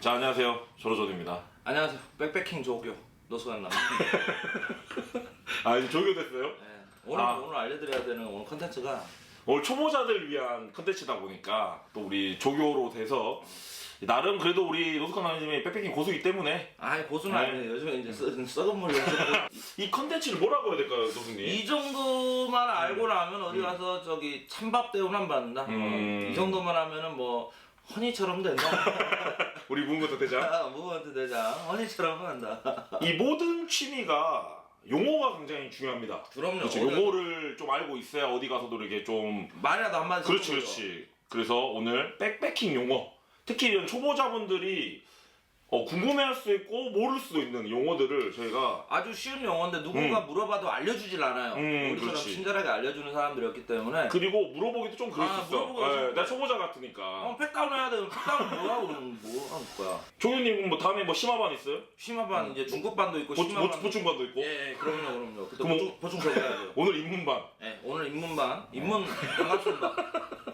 자, 안녕하세요. 조로조입니다. 안녕하세요. 백패킹 조교 노수관 남. 아, 이제 조교됐어요? 네. 오늘 알려드려야 되는 오늘 컨텐츠가 오늘 초보자들 위한 컨텐츠다 보니까 또 우리 조교로 돼서 나름 그래도 우리 노숙한 남님이 백패킹 고수이기 때문에 고수는 네. 아니에요. 요즘에 이제 썩은 물로 이 컨텐츠를 뭐라고 해야 될까요, 노숙님? 이 정도만 알고 나면 어디 가서 저기 찬밥 대우만 받는다. 이 정도만 하면은 뭐 허니처럼 된다. 우리 문부터 되자. 무한테 되자. 허니처럼 한다. 이 모든 취미가 용어가 굉장히 중요합니다. 그럼요. 그렇죠. 용어를 좀 알고 있어야 어디 가서도 이렇게 좀 말이라도 한마디. 그렇지. 그래서 오늘 백패킹 용어, 특히 이런 초보자분들이 궁금해할 수 있고 모를 수도 있는 용어들을 저희가 아주 쉬운 용어인데 누군가 물어봐도 알려주질 않아요. 우리처럼 그렇지. 친절하게 알려주는 사람들이었기 때문에. 그리고 물어보기도 좀 그럴 수 있어. 물어보기가 좀 내가 초보자 같으니까. 팩다운 해야 돼. 팩다운 뭐야? 그러면 뭐 하는 거야? 조교님 뭐 다음에 뭐 심화반 있어요? 심화반 이제 중급반도 있고 심화반. 보충반도 있고. 예, 그럼요. 그때 그럼 보충 적어야죠. 오늘 입문반. 예, 오늘 입문 반갑습니다.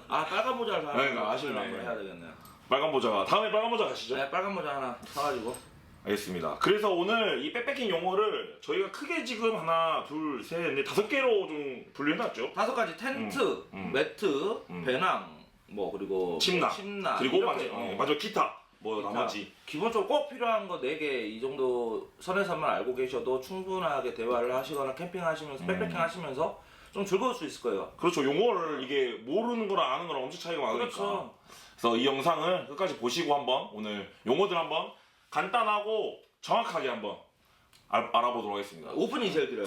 빨간 모자를 사는 네, 아쉽네. 한번 해야 되겠네요. 빨간 모자. 다음에 빨간 모자 가시죠. 네, 빨간 모자 하나 사가지고. 알겠습니다. 그래서 오늘 이 백패킹 용어를 저희가 크게 지금 하나, 둘, 셋, 넷, 5개로 좀 분류해놨죠. 5가지 텐트, 매트, 배낭, 뭐 그리고 침낭. 그리고 이렇게, 맞아 기타. 뭐 기타. 나머지. 기본적으로 꼭 필요한 거 4개 이 정도 선에서만 알고 계셔도 충분하게 대화를 하시거나 캠핑하시면서 백패킹 하시면서 좀 즐거울 수 있을 거예요. 그렇죠. 용어를 이게 모르는 거랑 아는 거랑 엄청 차이가 많으니까. 그렇죠. 그래서 이 영상을 끝까지 보시고 한번 오늘 용어들 한번 간단하고 정확하게 한번 알아보도록 하겠습니다. 오픈이 제일 길어요.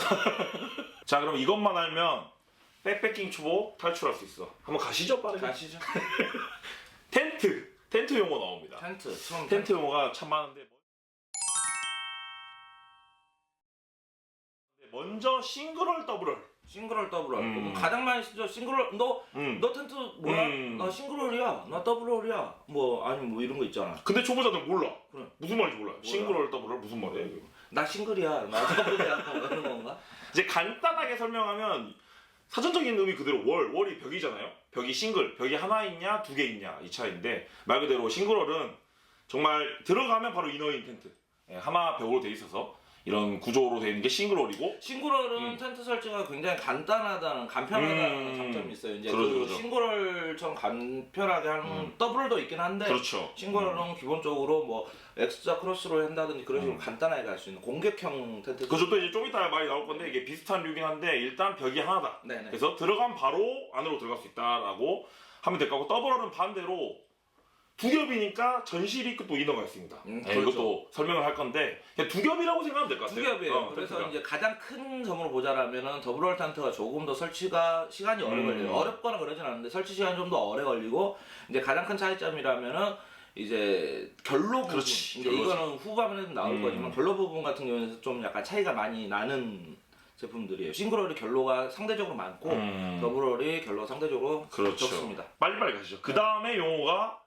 자, 그럼 이것만 알면 백패킹 초보 탈출할 수 있어. 한번 가시죠, 빠르게. 가시죠. 텐트 용어 나옵니다. 텐트 용어가 참 많은데 먼저 싱글월 더블월. 싱글월 더블월. 가장 많이 쓰죠. 싱글월. 너 텐트 뭐야? 나 싱글월이야. 나 더블월이야. 뭐 아니면 뭐 이런 거 있잖아. 근데 초보자들 몰라. 그래. 무슨 말인지 몰라. 싱글월 더블월 무슨 말이야 이거. 나 싱글이야. 나 더블이야. 뭐 이런 건가? 이제 간단하게 설명하면 사전적인 의미 그대로 월이 벽이잖아요. 벽이 싱글, 벽이 하나 있냐, 2개 있냐 이 차이인데 말 그대로 싱글월은 정말 들어가면 바로 이너인 텐트. 하나 벽으로 돼 있어서 이런 구조로 되어 있는 게 싱글월이고 싱글월은 텐트 설치가 굉장히 간편하다는 장점이 있어요. 이제 그렇죠. 싱글월처럼 간편하게 하는 더블도 있긴 한데 그렇죠. 싱글월은 기본적으로 뭐 X자 크로스로 한다든지 그런 식으로 간단하게 갈 수 있는 공격형 텐트. 그죠. 또 이제 좀 이따 많이 나올 건데 이게 비슷한 류긴 한데 일단 벽이 하나다. 네네. 그래서 들어가면 바로 안으로 들어갈 수 있다라고 하면 될 거고 더블월은 반대로 두 겹이니까 전실이 또 인어가 있습니다. 그렇죠. 이것도 설명을 할 건데 그냥 두 겹이라고 생각하면 될 것 같아요. 두 겹이에요. 그래서 텐트가. 이제 가장 큰 점으로 보자라면은 더블월 텐트가 조금 더 설치가 시간이 오래 걸려요. 어렵거나 그러진 않은데 설치 시간이 좀 더 오래 걸리고 이제 가장 큰 차이점이라면은 이제 결로 부분. 그렇지, 이제 결로지. 이거는 후반에도 나올 거지만 결로 부분 같은 경우에는 좀 약간 차이가 많이 나는 제품들이에요. 싱글월이 결로가 상대적으로 많고 더블월이 결로가 상대적으로 그렇죠. 적습니다. 빨리빨리 가시죠. 그 다음에 용어가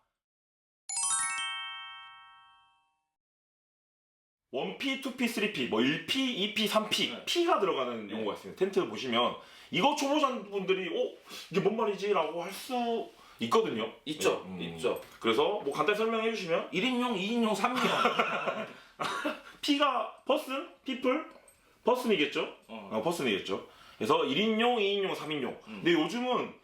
1P, 2P, 3P, 뭐 1P, 2P, 3P, P가 들어가는 용어가 있습니다. 텐트 보시면 이거 초보자분들이 이게 뭔 말이지? 라고 할 수 있거든요. 있죠. 있죠. 그래서 뭐 간단히 설명해 주시면 1인용, 2인용, 3인용. P가 person, people, person이겠죠? person이겠죠. 그래서 1인용, 2인용, 3인용. 근데 요즘은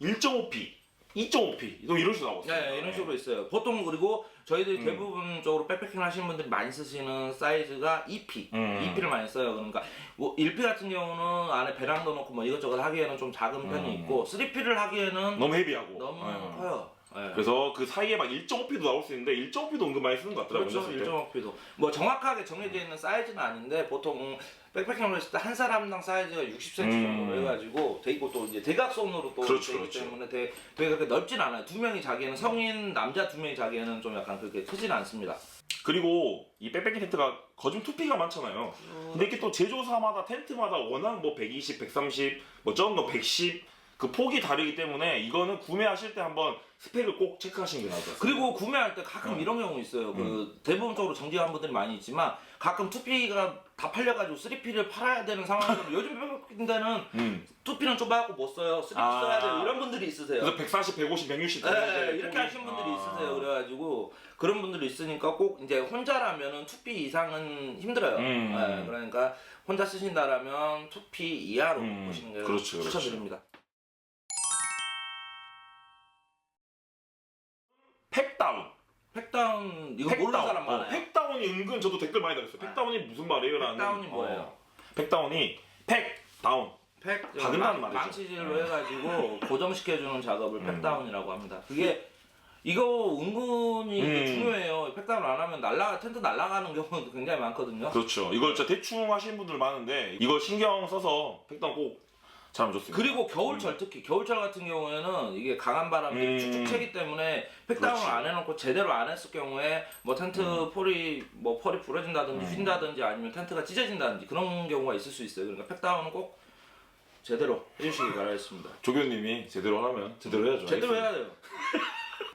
1.5P, 2.5P 또 이런 식으로 나오고 있어요. 네, 이런 식으로 있어요. 보통 그리고 저희들이 대부분적으로 백패킹 하시는 분들이 많이 쓰시는 사이즈가 2P, 2P를 많이 써요. 그러니까 뭐 1P 같은 경우는 안에 배낭도 넣고 뭐 이것저것 하기에는 좀 작은 편이 있고 3P를 하기에는 너무 헤비하고. 너무 커요. 네. 그래서 그 사이에 막 1.5P도 나올 수 있는데 1.5P도 은근 많이 쓰는 것 같더라고요. 그렇죠. 혼자 쓸 때. 1.5P도 뭐 정확하게 정해져 있는 사이즈는 아닌데 보통 백패킹을 했을 때 한 사람당 사이즈가 60cm 정도로 해가지고 돼 있고 또 이제 대각선으로 또 그렇죠, 되기 그렇죠. 때문에 되게 그렇게 넓진 않아요. 두 명이 자기에는 성인 남자 두 명이 자기에는 좀 약간 그렇게 크진 않습니다. 그리고 이 백패킹 텐트가 거진 2P가 많잖아요. 근데 이게 또 제조사마다 텐트마다 워낙 뭐 120, 130, 뭐 적은 거 110 그 폭이 다르기 때문에 이거는 구매하실 때 한번 스펙을 꼭 체크하시는 게 나을 것 같아요. 그리고 구매할 때 가끔 이런 경우 있어요. 그 대부분적으로 정직한 분들이 많이 있지만 가끔 2P가 다 팔려가지고 3P를 팔아야 되는 상황들은 요즘 2업 데는 두피는 좁아갖고 못 써요. 3피 아. 써야 돼요. 이런 분들이 있으세요. 그래서 140, 150, 160 네, 이렇게 하신 분들이 있으세요. 그래가지고 그런 분들이 있으니까 꼭 이제 혼자라면은 2피 이상은 힘들어요. 네, 그러니까 혼자 쓰신다라면 2피 이하로 보시는 게 그렇죠, 그렇죠. 추천드립니다. 팩다운. 팩다운 이거 모르는 사람 많아요. 팩다운이 은근 저도 댓글 많이 달렸어요. 팩다운이 무슨 말이에요? 라는. 팩다운이 뭐예요? 팩다운이 팩다운. 박은다는 말이죠. 망치질로 해가지고 고정시켜주는 작업을 팩다운이라고 합니다. 그게 이거 은근히 이게 중요해요. 팩다운 안 하면 텐트 날아가는 경우도 굉장히 많거든요. 그렇죠. 이걸 진짜 대충 하시는 분들 많은데 이거 신경 써서 팩다운 꼭 잘하면 좋습니다. 그리고 겨울철 특히 겨울철 같은 경우에는 이게 강한 바람이 쭉쭉 채기 때문에 팩다운을 그렇지. 안 해놓고 제대로 안 했을 경우에 뭐 텐트 폴이 부러진다든지 휜다든지 아니면 텐트가 찢어진다든지 그런 경우가 있을 수 있어요. 그러니까 팩다운은 꼭 제대로 해주시기 바라겠습니다. 조교님이 제대로 하면 제대로 해야죠. 제대로 해야 돼요.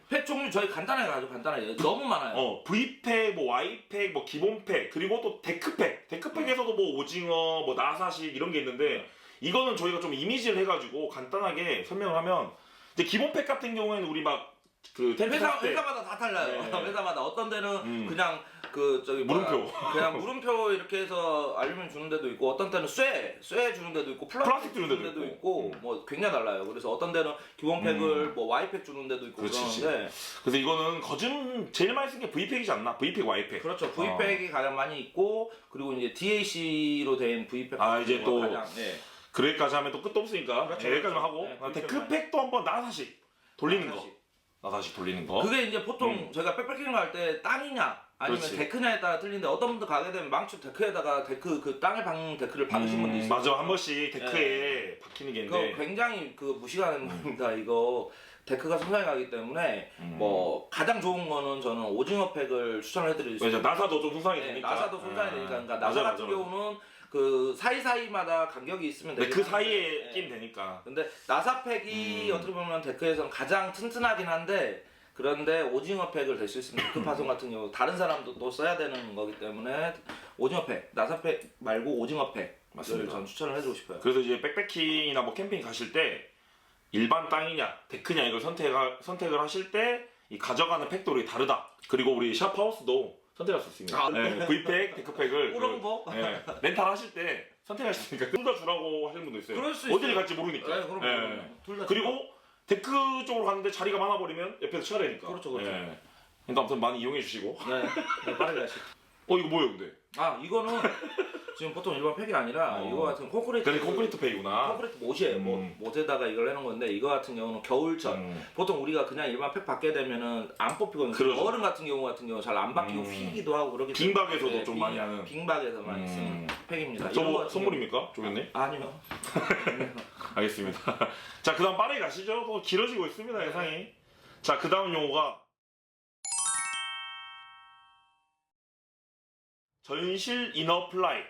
팩 종류 저희 간단하게 가죠. 간단하게 너무 많아요. V팩, 뭐 Y팩, 뭐 기본팩, 그리고 또 데크팩. 데크팩에서도 뭐 오징어, 뭐 나사식 이런 게 있는데 이거는 저희가 좀 이미지를 해가지고 간단하게 설명을 하면 이제 기본팩 같은 경우에는 우리 막 그 텐트 살 때 회사마다 다 달라요. 네. 회사마다 어떤 데는 그냥 그 저기 물음표. 그냥 물음표 이렇게 해서 알루미늄 주는 데도 있고 어떤 때는 쇠 주는 데도 있고 플라스틱 주는 데도 있고 뭐 굉장히 달라요. 그래서 어떤 데는 기본팩을 뭐 Y팩 주는 데도 있고 그렇지. 그러는데 그래서 이거는 제일 많이 쓴 게 V팩이지 않나? V팩, Y팩. 그렇죠. V팩이 가장 많이 있고 그리고 이제 DAC로 된 V팩 이제 또 가장 네. 그레이까지 하면 또 끝도 없으니까 그렇죠, 여기까지만 그렇죠. 하고 네, 데크팩도 한번 나사식 돌리는 거. 나사식. 나사식 돌리는 거. 그게 이제 보통 저희가 백패킹 갈 때 땅이냐 아니면 그렇지. 데크냐에 따라 틀린데 어떤 분들 가게 되면 망치 데크에다가 데크 그 땅에 박는 데크를 박으신 분도 있어요. 맞아, 한 번씩 데크에 박히는 게 그거 있는데 굉장히 그 무시가는 겁니다. 이거 데크가 손상이 가기 때문에 뭐 가장 좋은 거는 저는 오징어 팩을 추천을 해드릴 수 맞아, 있어요. 나사도 좀 손상이 네, 되니까. 나사도 손상이 되니까. 그러니까 맞아, 나사 맞아, 같은 맞아. 경우는 그 사이사이마다 간격이 있으면 근데 되긴 그 사이에 한데, 끼면 되니까. 근데 나사팩이 어떻게 보면 데크에서는 가장 튼튼하긴 한데 그런데 오징어 팩을 될 수 있습니다. 그 파손 같은 경우 다른 사람도 또 써야 되는 거기 때문에 오징어 팩, 나사팩 말고 오징어 팩을 맞습니다. 전 추천을 해주고 싶어요. 그래서 이제 백패킹이나 뭐 캠핑 가실 때 일반 땅이냐 데크냐 이걸 선택을 하실 때 이 가져가는 팩돌이 다르다. 그리고 우리 샵하우스도 선택할 수 있습니다. 네, V팩, 데크팩을 꾸렁보? 렌탈 하실 때 선택할 수 있으니까 둘 다 주라고 하시는 분도 있어요. 그럴 수 어디를 있어요. 갈지 모르니까. 네, 그럼 둘 다. 그리고 데크 쪽으로 갔는데 자리가 많아 버리면 옆에서 쳐야 되니까. 그렇죠, 그렇죠. 그러니까 아무튼 많이 이용해 주시고. 네, 빠르게 하시. 이거 뭐예요, 근데? 이거는 지금 보통 일반 팩이 아니라 이거 같은 콘크리트. 그래 콘크리트 팩이구나. 콘크리트 못이에요. 못에다가 이걸 해놓은 건데 이거 같은 경우는 겨울철. 보통 우리가 그냥 일반 팩 받게 되면은 안 뽑히거든요. 그러죠. 어른 같은 경우 잘 안 바뀌고 휘기도 하고 그러기 때문에. 빙박에서도 좀 많이 하는. 빙박에서 많이 쓰는 팩입니다. 이런 거 저거 같은 선물입니까, 조교님? 아니요. 알겠습니다. 자, 그다음 빠르게 가시죠. 뭐 길어지고 있습니다, 영상이. 자, 그다음 용어가 전실 이너 플라이.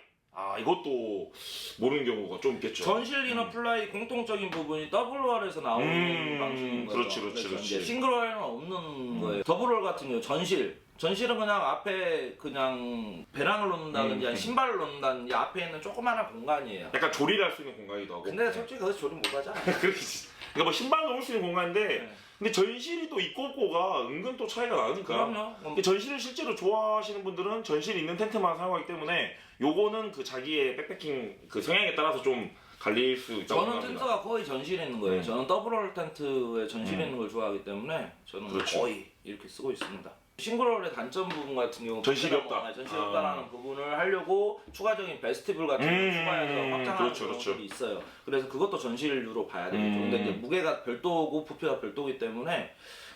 이것도 모르는 경우가 좀 있겠죠. 전실 이너 플라이 공통적인 부분이 더블월에서 나오는 방식인 거죠. 그렇지. 이제 싱글월은 없는 거예요. 더블월 같은 경우 전실은 그냥 앞에 그냥 배낭을 놓는다든지 아니면 신발을 놓는다든지 앞에 있는 조그마한 공간이에요. 약간 조리를 할 수 있는 공간이기도 하고. 근데 솔직히 거기서 조리 못 하잖아. 그렇지. 그러니까 뭐 신발 넣을 수 있는 공간인데, 네. 근데 전실이 또 있고 없고가 은근 또 차이가 나니까. 그럼요. 근데 전실을 실제로 좋아하시는 분들은 전실 있는 텐트만 사용하기 때문에 요거는 그 자기의 백패킹 그 성향에 따라서 좀 갈릴 수 있다고 저는 생각합니다. 텐트가 거의 전실에 있는 거예요. 저는 더블월 텐트에 전실에 있는 걸 좋아하기 때문에 저는 그렇죠. 거의 이렇게 쓰고 있습니다. 싱글월의 단점 부분 같은 경우 전실이 없다. 전실이 없다라는 부분을 하려고 추가적인 베스티블 같은 걸 추가해서 확장하는 그렇죠, 경우들이 그렇죠. 있어요. 그래서 그것도 전실로 봐야 되겠죠. 근데 이제 무게가 별도고 부피가 별도이기 때문에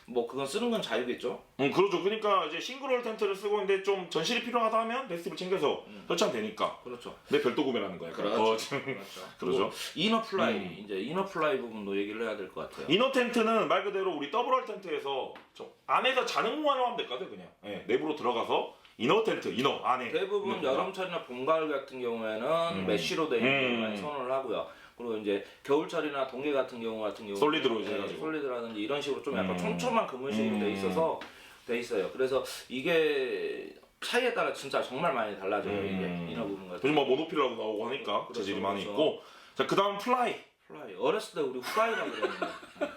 뭐 그건 쓰는 건 자유겠죠. 그렇죠. 그러니까 이제 싱글홀 텐트를 쓰고 있는데 좀 전실이 필요하다 하면 베스티블 챙겨서 설치하면 되니까. 그렇죠. 내 별도 구매라는 거야. 그렇죠. 그렇죠. 이너 플라이 이제 이너 플라이 부분도 얘기를 해야 될 것 같아요. 이너 텐트는 말 그대로 우리 더블홀 텐트에서 안에서 자는 공간을 하면 될 것 같아요. 그냥 내부로 들어가서 이너 텐트, 이너 안에 대부분 있는 공간. 여름철이나 봄가을 같은 경우에는 메쉬로 된 걸 많이 선호를 하고요. 그리고 이제 겨울철이나 동계 같은 경우 솔리드로 이제 해가지고. 솔리드라든지 이런 식으로 좀 약간 촘촘한 그물식으로 돼 있어요. 그래서 이게 차이에 따라 진짜 정말 많이 달라져요. 이게 이너 부분 같은. 요즘 뭐 모노필라도 나오고 하니까 그렇죠, 재질이 많이 그렇죠. 있고. 자, 그다음 플라이. 플라이. 어렸을 때 우리 후라이라고 그랬는데.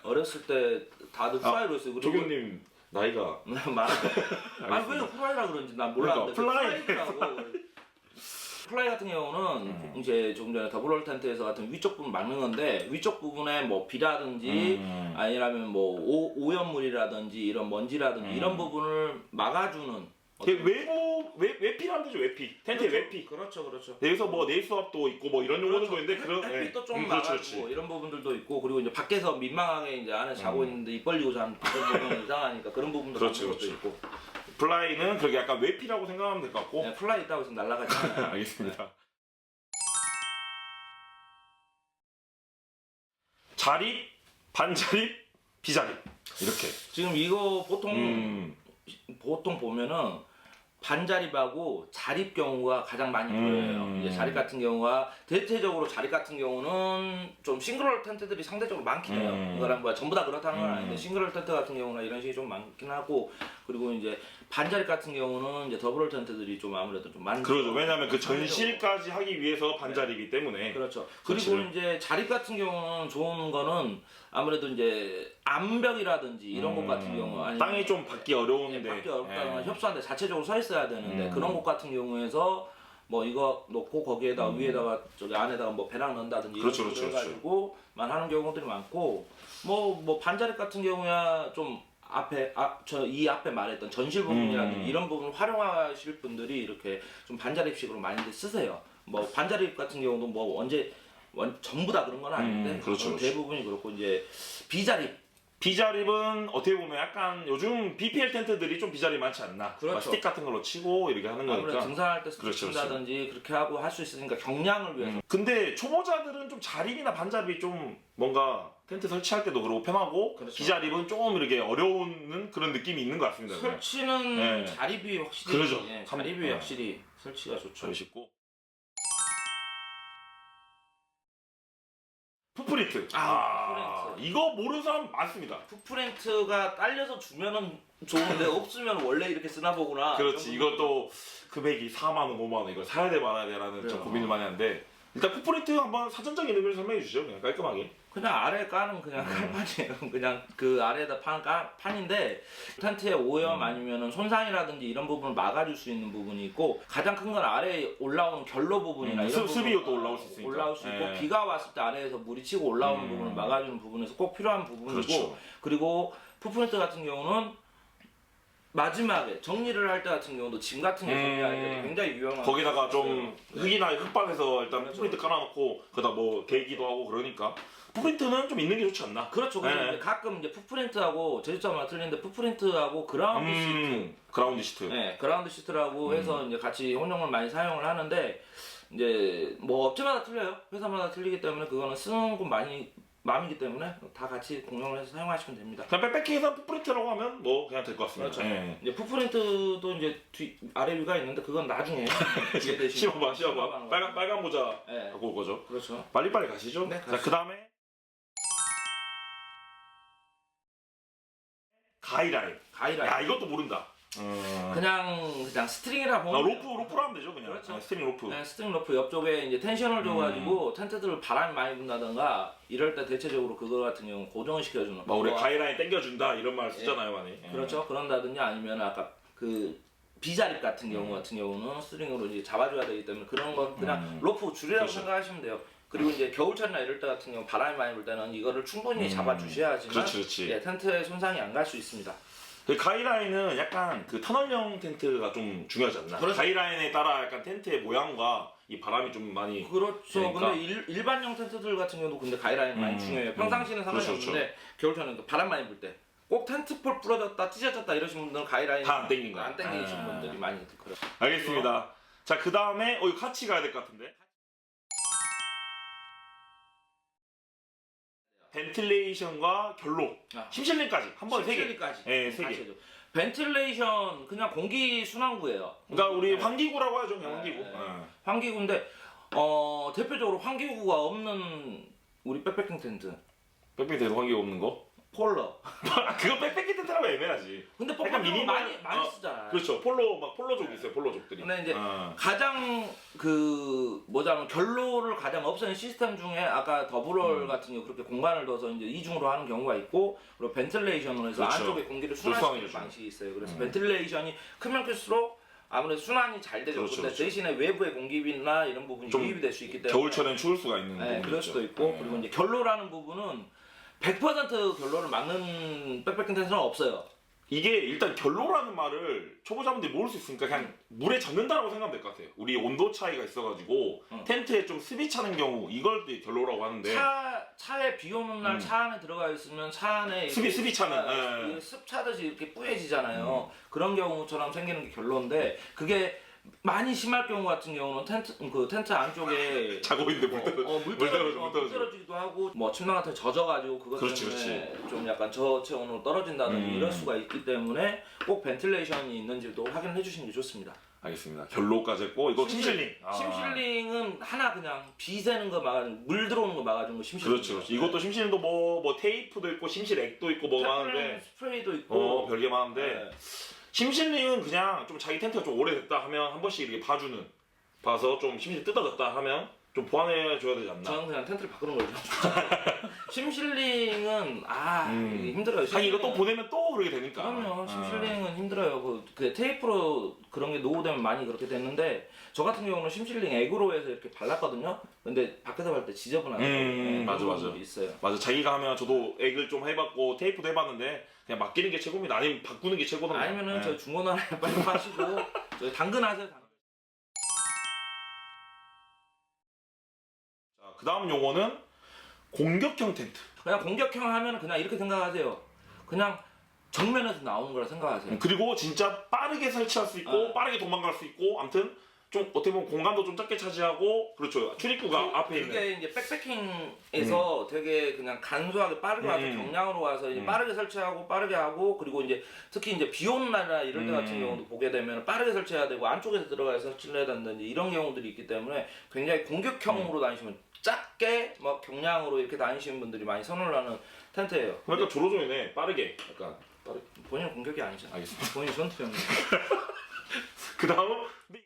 어렸을 때 다들 후라이로 했어요. 그리고 조경님 나이가 말아. 아니 왜 후라이라 그런지 난 몰랐는데 그러니까, 플라이라고. 플라이 같은 경우는 이제 조금 전에 더블홀 텐트에서 같은 위쪽 부분 막는 건데 위쪽 부분에 뭐 비라든지 아니라면 뭐 오염물이라든지 이런 먼지라든지 이런 부분을 막아주는 외피라는 데죠, 외피. 텐트의 외피. 그렇죠. 여기서 뭐 네이스압도 있고 뭐 이런 용어도 있는데 그런 햇빛도 좀 그렇죠, 막아주고 이런 부분들도 있고 그리고 이제 밖에서 민망하게 이제 안에 자고 있는데 입 벌리고 자는 부분은 이상하니까 그런 부분도 그렇죠, 만든 것도 그렇죠. 있고 플라이는 그렇게 약간 외피라고 생각하면 될 것 같고. 네, 플라이 있다고 해서 날아가지 않아요. 알겠습니다. 자립, 반자립, 비자립 이렇게. 지금 이거 음. 보통 보면은 반자립하고 자립 경우가 가장 많이 보여요. 이제 자립 같은 경우가 대체적으로 자립 같은 경우는 좀 싱글홀 텐트들이 상대적으로 많긴 해요. 이거랑 뭐 전부 다 그렇다는 건 아닌데 싱글홀 텐트 같은 경우나 이런 식이 좀 많긴 하고 그리고 이제 반자립 같은 경우는 이제 더블홀 텐트들이 좀 아무래도 좀 많죠. 그러죠. 왜냐하면 그 전실까지 하기 위해서 반자립이기 때문에. 그렇죠. 그렇지. 그리고 이제 자립 같은 경우는 좋은 거는 아무래도 이제 암벽이라든지 이런 곳 같은 경우 아니면 땅이 좀 받기 어려운데. 받기 어렵다는 건 협소한데 자체적으로 서 있어야 되는데 그런 곳 같은 경우에서 뭐 이거 놓고 거기에다 위에다가 저기 안에다가 뭐 배낭 넣는다든지 그렇죠, 이런 식으로 그렇죠, 해가지고만 하는 경우들이 많고 뭐 반자립 같은 경우야 좀 저 이 앞에 말했던 전실 부분이라든지 이런 부분을 활용하실 분들이 이렇게 좀 반자립식으로 많이들 쓰세요. 뭐 반자립 같은 경우도 뭐 언제 전부 다 그런 건 아닌데 그렇죠. 대부분이 그렇고 이제 비자립은 어떻게 보면 약간 요즘 BPL 텐트들이 좀 비자립 많지 않나. 그렇죠. 스틱 같은 걸로 치고 이렇게 하는 아무래도 거니까. 등산할 때 스틱 그렇죠, 친다든지 그렇게 하고 할 수 있으니까 경량을 위해서 근데 초보자들은 좀 자립이나 반자립이 좀 뭔가 텐트 설치할 때도 그러고 편하고 그렇죠. 비자립은 조금 이렇게 어려운 그런 느낌이 있는 것 같습니다. 그냥. 설치는 네. 자립이 확실히 그러죠. 자립이 네. 확실히 설치가 좋죠. 좀 쉽고. 풋프린트. 풋프린트. 이거 모르는 사람 많습니다. 풋프린트가 딸려서 주면은 좋은데 없으면 원래 이렇게 쓰나 보구나. 그렇지. 이것도 금액이 4만 원, 5만 원 이거 사야 돼 말아야 돼라는 좀 고민을 많이 하는데 일단 풋프린트 한번 사전적인 의미를 설명해 주시죠. 그냥 깔끔하게. 그냥 아래 까는 그냥 칼판이에요. 그냥 그 아래에다 판인데 텐트에 오염 아니면은 손상이라든지 이런 부분을 막아줄 수 있는 부분이 있고 가장 큰 건 아래에 올라오는 결로 부분이나 이런 습이도 또 올라올 수 있으니까. 올라올 수 있고 예. 비가 왔을 때 아래에서 물이 치고 올라오는 부분을 막아주는 부분에서 꼭 필요한 부분이고 그렇죠. 그리고 풋프린트 같은 경우는 마지막에 정리를 할 때 같은 경우도 짐 같은 거 정리할 때 굉장히 유용한 거기다가 좀 네. 흙이나 흙밥에서 일단 그렇죠. 풋프린트 깔아놓고 거기다 뭐 개기도 하고 그러니까 풋프린트는 좀 있는 게 좋지 않나? 그렇죠. 근데 네. 이제 가끔 이제 풋프린트하고 제주자마다 틀리는데 풋프린트하고 그라운드 시트 그라운드 시트. 네, 그라운드 시트라고 해서 이제 같이 혼용을 많이 사용을 하는데 이제 뭐 업체마다 틀려요. 회사마다 틀리기 때문에 그거는 쓰는 건 많이 마음이기 때문에 다 같이 공용을 해서 사용하시면 됩니다. 그냥 백패킹에서 풋프린트라고 하면 뭐 그냥 될 것 같습니다. 그렇죠. 예. 이제 풋프린트도 이제 아래 위가 있는데 그건 나중에 씹어봐. 빨간 모자 네. 갖고 올 거죠. 그렇죠. 빨리빨리 가시죠. 네, 자, 가시죠. 그 다음에 가이라인. 야, 이것도 모른다. 그냥 스트링이라 보면 로프로 하면 되죠, 그냥. 그렇죠. 스트링 로프. 네, 스트링 로프 옆쪽에 이제 텐션을 줘가지고 텐트들을 바람이 많이 분다던가 이럴 때 대체적으로 그거 같은 경우 고정을 시켜주는. 막 우리 그거와- 가이라인 당겨준다 이런 말 쓰잖아요, 많이. 예. 그렇죠. 그런다든지 아니면 아까 그 비자립 같은 경우는 스트링으로 이제 잡아줘야 되기 때문에 그런 건 그냥 로프 줄이라고 그렇죠. 생각하시면 돼요. 그리고 이제 겨울철이나 이럴 때 같은 경우 바람이 많이 불 때는 이거를 충분히 잡아주셔야지만 그렇지. 예, 텐트에 손상이 안 갈 수 있습니다. 그 가이라인은 약간 그 터널형 텐트가 좀 중요하지 않나? 그렇죠. 가이라인에 따라 약간 텐트의 모양과 이 바람이 좀 많이 그렇죠. 그러니까. 근데 일반형 텐트들 같은 경우도 근데 가이라인 많이 중요해요. 평상시는 상관이 그렇죠, 없는데 겨울철에는 또 바람 많이 불 때 꼭 텐트폴 부러졌다 찢어졌다 이러신 분들은 가이라인 다안 땡긴 거야. 안 땡기시는 분들이 많이 그래요. 알겠습니다. 자, 그 다음에 이거 같이 가야 될 것 같은데. 벤틸레이션과 결로, 심실링까지 한 번에 세 개. 심실리까지. 예, 세 개. 벤틸레이션 그냥 공기 순환구예요. 그러니까 우리 환기구라고 하죠, 그냥 환기구. 네. 예. 환기구인데 대표적으로 환기구가 없는 우리 백패킹 텐트. 백패킹 대도 환기구 없는 거? 폴러. 그거 백패킹 텐트라고 애매하지. 근데 약간 폴러 미니멀- 많이 쓰잖아. 그렇죠. 폴로족이 있어요. 폴로족들이. 근데 이제 어. 가장 그 뭐냐면 결로를 가장 없애는 시스템 중에 아까 더블월 같은 경우 그렇게 공간을 둬서 이제 이중으로 하는 경우가 있고 그리고 벤틸레이션으로 해서 그렇죠. 안쪽에 공기를 조성이 순환시키는 되죠. 방식이 있어요. 그래서 벤틸레이션이 크면 클수록 아무래도 순환이 잘 되죠. 그렇죠, 근데 그렇죠. 대신에 외부의 공기빈이나 이런 부분이 좀 유입이 될 수 있기 때문에 겨울철엔 추울 수가 있는 네, 부분이 그럴 있죠. 수도 있고 네. 그리고 이제 결로라는 부분은 100% 결로를 막는 백패킹 텐트는 없어요. 이게 일단 결로라는 말을 초보자분들이 모를 수 있으니까 그냥 물에 젖는다라고 생각하면 될 것 같아요. 우리 온도 차이가 있어가지고 텐트에 좀 습이 차는 경우 이걸 또 결로라고 하는데 차에 비 오는 날 차 안에 들어가 있으면 차 안에 습이 차는, 이게 습 차듯이 이렇게 뿌얘지잖아요. 그런 경우처럼 생기는 게 결로인데 그게 많이 심할 경우 같은 경우는 텐트 안쪽에 자고 있는데 물 떨어져. 물 물 떨어지고 떨어지기도 하고 뭐 침낭 같은 거 젖어가지고 그것 그렇지, 때문에 좀 약간 저체온으로 떨어진다든지 이럴 수가 있기 때문에 꼭 벤틸레이션이 있는지도 확인해 주시는 게 좋습니다. 알겠습니다. 결로까지 했고 이거 심실링. 심실링은 하나 그냥 비 새는 거 막아주는 물 들어오는 거 막아주는 거 심실링. 그렇죠, 그렇죠. 이것도 심실링도 뭐 테이프도 있고 심실액도 있고 뭐 많은데 스프레이도 있고 별게 많은데 네. 심실링은 그냥 좀 자기 텐트가 좀 오래됐다 하면 한 번씩 이렇게 봐서 좀 심실이 뜯어졌다 하면 좀 보완해 줘야 되지 않나? 저는 그냥 텐트를 바꾸는 거죠. 심실링은 이게 힘들어요. 하긴 이거 또 보내면 또 그러게 되니까. 그럼요. 심실링은 힘들어요. 그 테이프로 그런 게 노후되면 많이 그렇게 됐는데 저 같은 경우는 심실링 액으로 해서 이렇게 발랐거든요. 근데 밖에서 할 때 지저분하게 맞아. 있어요. 맞아. 자기가 하면 저도 액을 좀 해봤고 테이프도 해봤는데 그냥 맡기는 게 최고입니다. 아니면 바꾸는 게 최고던가. 아니면은 네. 저 중고나라에 빨리 파시고 저 당근하세요. 자, 그 다음 용어는 공격형 텐트. 그냥 공격형 하면 그냥 이렇게 생각하세요. 그냥 정면에서 나오는 거라 생각하세요. 그리고 진짜 빠르게 설치할 수 있고 아. 빠르게 도망갈 수 있고 아무튼 좀 어떻게 보면 공간도 좀 작게 차지하고 그렇죠. 출입구가 앞에 있는. 그게 이제 백패킹에서 되게 그냥 간소하게 빠르게 와서 경량으로 와서 이제 빠르게 설치하고 빠르게 하고 그리고 이제 특히 이제 비 오는 날이나 이럴 때 같은 경우도 보게 되면 빠르게 설치해야 되고 안쪽에서 들어가서 설치를 해야 된다든지 이런 경우들이 있기 때문에 굉장히 공격형으로 다니시면 작게 막 경량으로 이렇게 다니시는 분들이 많이 선호를 하는 텐트예요. 그러니까 조로조이네. 빠르게. 약간 빠르게. 본인은 공격이 아니죠. 알겠습니다. 본인 전투형이에요. 그 다음 근데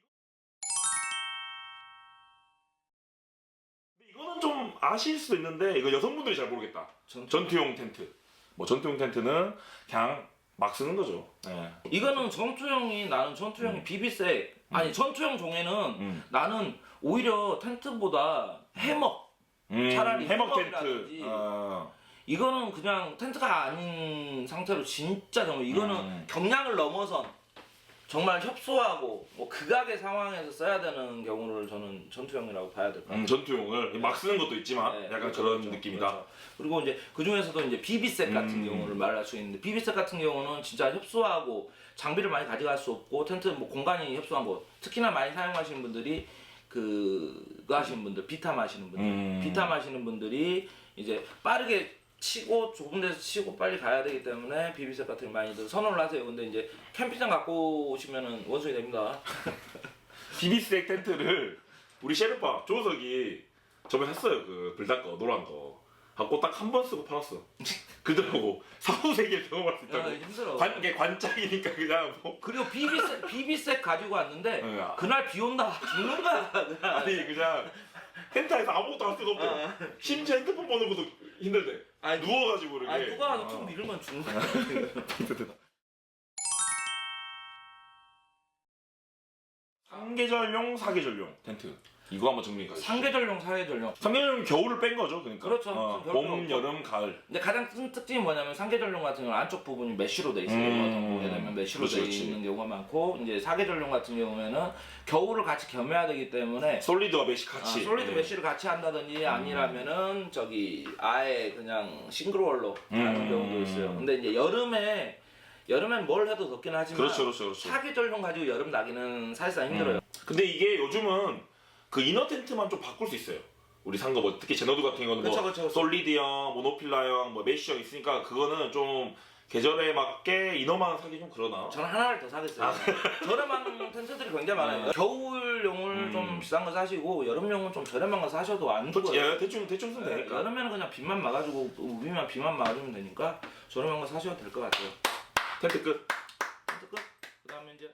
이거는 좀 아실 수도 있는데 이거 여성분들이 잘 모르겠다. 전투용 텐트. 뭐 전투용 텐트는 그냥 막 쓰는 거죠. 네. 이거는 나는 전투형이 비비색 아니 전투형 종에는 나는 오히려 텐트보다 해먹 차라리 해먹 텐트. 해먹이라든지. 이거는 그냥 텐트가 아닌 상태로 진짜 정말 이거는 경량을 넘어선 정말 협소하고 뭐 극악의 상황에서 써야 되는 경우를 저는 전투형이라고 봐야 될 것 같아요. 전투용을 막 쓰는 것도 있지만 네, 약간 그렇죠, 그런 그렇죠, 느낌이다. 그렇죠. 그리고 이제 그 중에서도 이제 비비색 같은 경우를 말할 수 있는데 비비색 같은 경우는 진짜 협소하고 장비를 많이 가져갈 수 없고 텐트 뭐 공간이 협소한 거 특히나 많이 사용하시는 분들이 그거 하시는 분들 비탐 하시는 분들 비탐 하시는 분들이 이제 빠르게 치고 좁은 데서 치고 빨리 가야 되기 때문에 비비색 같은 거 많이들 선호를 하세요. 근데 이제 캠핑장 갖고 오시면은 원숭이 됩니다. 비비스색 텐트를 우리 셰르파 조석이 저번에 샀어요. 그 불닭 거 노란 거 갖고 딱 한 번 쓰고 팔았어. 그러더라고. 사후세계를 경험할 수 있다고. 힘들어. 이게 관짝이니까 그냥 뭐. 그리고 비비색 가지고 왔는데 네. 그날 비 온다 죽는 거야. 그날. 아니 그냥 텐트에서 아무것도 할 수가 없대. 심지어 핸드폰 보는 것도 힘들대. 아니, 누워가지고 이렇게. 아니 누가 와서 툭 밀으면 죽는 거야. 상계절용, 사계절용 텐트. 이거 한번 정리해 가시죠. 상계절용, 사계절용. 상계절용 겨울을 뺀 거죠, 그러니까. 그렇죠. 봄, 여름, 가을. 근데 가장 큰 특징이 뭐냐면 상계전용 같은 경우는 안쪽 부분이 메쉬로 돼 있어요. 보게 되면 메쉬로 그렇지, 돼 그렇지. 있는 경우가 많고 이제 사계전용 같은 경우에는 겨울을 같이 겸해야 되기 때문에 솔리드와 메쉬 같이. 솔리드 네. 메쉬를 같이 한다든지 아니라면은 저기 아예 그냥 싱글월로 하는 경우도 있어요. 근데 이제 여름엔 뭘 해도 덥긴 하지만 그렇죠. 사계절용 가지고 여름 나기는 사실상 힘들어요. 근데 이게 요즘은 그 이너 텐트만 좀 바꿀 수 있어요. 우리 산 거 뭐 특히 제너드 같은 경우는 뭐 그쵸. 솔리드형, 모노필라형, 뭐 메쉬형 있으니까 그거는 좀 계절에 맞게 이너만 사기 좀 그러나? 저는 하나를 더 사겠어요. 저렴한 텐트들이 굉장히 많아요. 겨울용을 좀 비싼 거 사시고 여름용은 좀 저렴한 거 사셔도 안 죽어요. 예, 대충 쓰면 되니까. 여름에는 그냥 빗만 막아주고 우비만 비만 막아주면 되니까 저렴한 거 사셔도 될 것 같아요. 텐트 끝. 텐트 끝. 그다음에 이제